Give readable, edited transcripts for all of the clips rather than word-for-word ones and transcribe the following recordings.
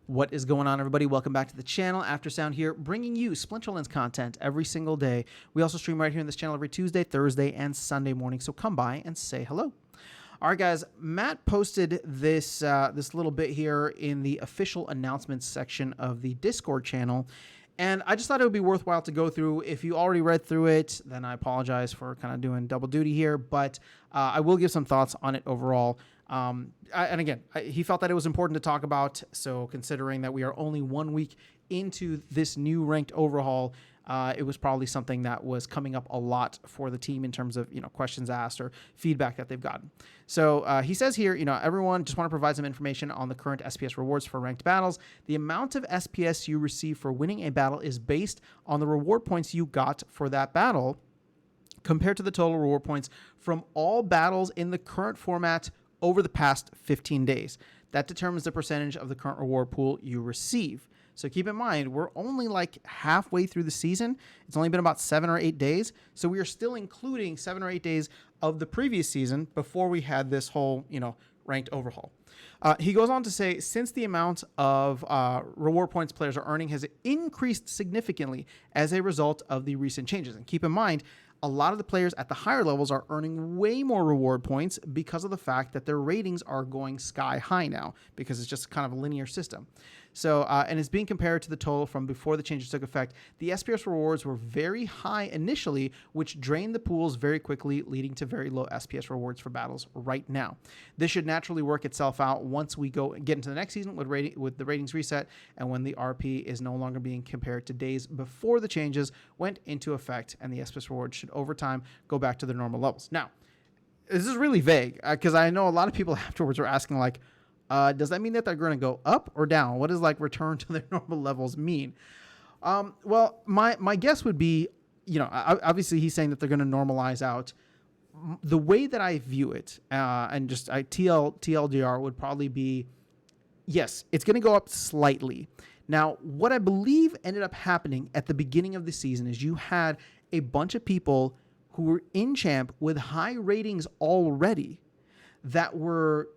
What is going on, everybody? Welcome back to the channel. Aftersound here, bringing you Splinterlands content every single day. We also stream right here on this channel every Tuesday, Thursday, and Sunday morning, so come by and say hello. All right, guys, Matt posted this little bit here in the official announcements section of the Discord channel, and I just thought it would be worthwhile to go through. If you already read through it, then I apologize for kind of doing double duty here, but I will give some thoughts on it overall. He felt that it was important to talk about. So considering that we are only 1 week into this new ranked overhaul, it was probably something that was coming up a lot for the team in terms of, questions asked or feedback that they've gotten. So he says here, everyone just want to provide some information on the current SPS rewards for ranked battles. The amount of SPS you receive for winning a battle is based on the reward points you got for that battle compared to the total reward points from all battles in the current format over the past 15 days. That determines the percentage of the current reward pool you receive. So keep in mind, we're only like halfway through the season. It's only been about 7 or 8 days. So we are still including 7 or 8 days of the previous season before we had this whole, ranked overhaul. He goes on to say, since the amount of reward points players are earning has increased significantly as a result of the recent changes. And keep in mind, a lot of the players at the higher levels are earning way more reward points because of the fact that their ratings are going sky high now, because it's just kind of a linear system. So, and it's being compared to the total from before the changes took effect. The SPS rewards were very high initially, which drained the pools very quickly, leading to very low SPS rewards for battles right now. This should naturally work itself out once we get into the next season with the ratings reset, and when the RP is no longer being compared to days before the changes went into effect, and the SPS rewards should over time go back to their normal levels. Now, this is really vague because I know a lot of people afterwards were asking like, does that mean that they're going to go up or down? What does like return to their normal levels mean? Well, my guess would be, obviously he's saying that they're going to normalize out. The way that I view it, and just TLDR would probably be, yes, it's going to go up slightly. Now, what I believe ended up happening at the beginning of the season is you had a bunch of people who were in champ with high ratings already that were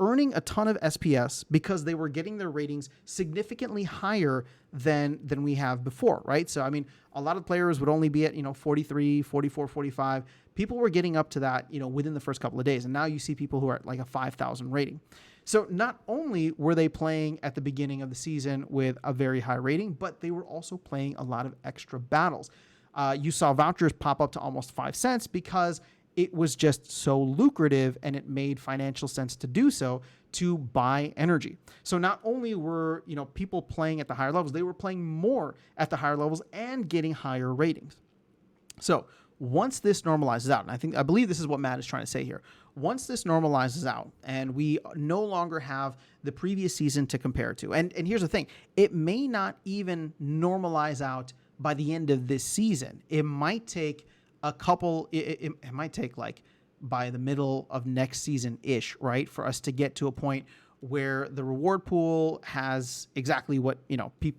earning a ton of SPS because they were getting their ratings significantly higher than we have before, right? So, I mean, a lot of players would only be at, 43, 44, 45. People were getting up to that, within the first couple of days. And now you see people who are at like a 5,000 rating. So not only were they playing at the beginning of the season with a very high rating, but they were also playing a lot of extra battles. You saw vouchers pop up to almost 5 cents because it was just so lucrative and it made financial sense to do so, to buy energy. So not only were, people playing at the higher levels, they were playing more at the higher levels and getting higher ratings. So once this normalizes out, and I believe this is what Matt is trying to say here. Once this normalizes out and we no longer have the previous season to compare to, and here's the thing, it may not even normalize out by the end of this season. It might take a couple, it might take like by the middle of next season-ish, right? For us to get to a point where the reward pool has exactly what,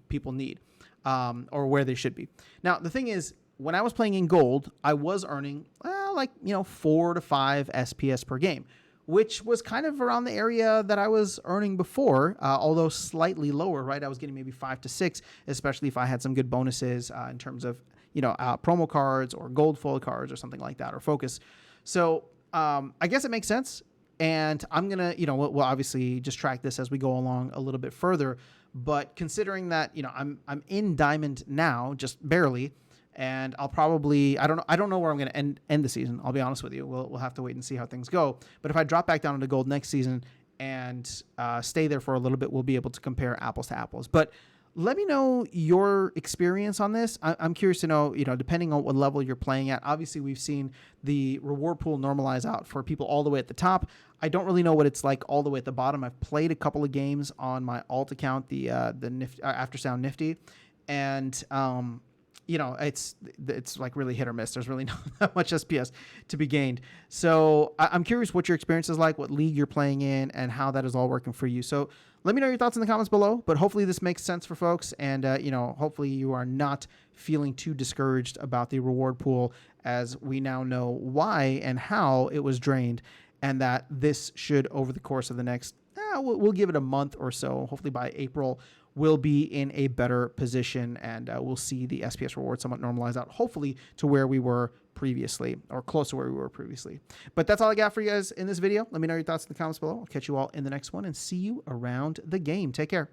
people need, or where they should be. Now, the thing is, when I was playing in gold, I was earning 4 to 5 SPS per game, which was kind of around the area that I was earning before, although slightly lower, right? I was getting maybe 5 to 6, especially if I had some good bonuses in terms of, promo cards or gold foil cards or something like that, or focus. So I guess it makes sense. And I'm going to, we'll obviously just track this as we go along a little bit further. But considering that, I'm in diamond now, just barely, and I'll probably, I don't know where I'm going to end the season. I'll be honest with you. We'll have to wait and see how things go. But if I drop back down into gold next season and stay there for a little bit, we'll be able to compare apples to apples. But let me know your experience on this. I'm curious to know, depending on what level you're playing at. Obviously, we've seen the reward pool normalize out for people all the way at the top. I don't really know what it's like all the way at the bottom. I've played a couple of games on my alt account, the Aftersound Nifty, and it's like really hit or miss. There's really not that much SPS to be gained. So I'm curious what your experience is like, what league you're playing in, and how that is all working for you. So let me know your thoughts in the comments below, but hopefully this makes sense for folks. And, hopefully you are not feeling too discouraged about the reward pool, as we now know why and how it was drained, and that this should, over the course of the next we'll give it a month or so. Hopefully by April, we'll be in a better position, and we'll see the SPS reward somewhat normalize out, hopefully to where we were previously, or close to where we were previously. But that's all I got for you guys in this video. Let me know your thoughts in the comments below. I'll catch you all in the next one and see you around the game. Take care.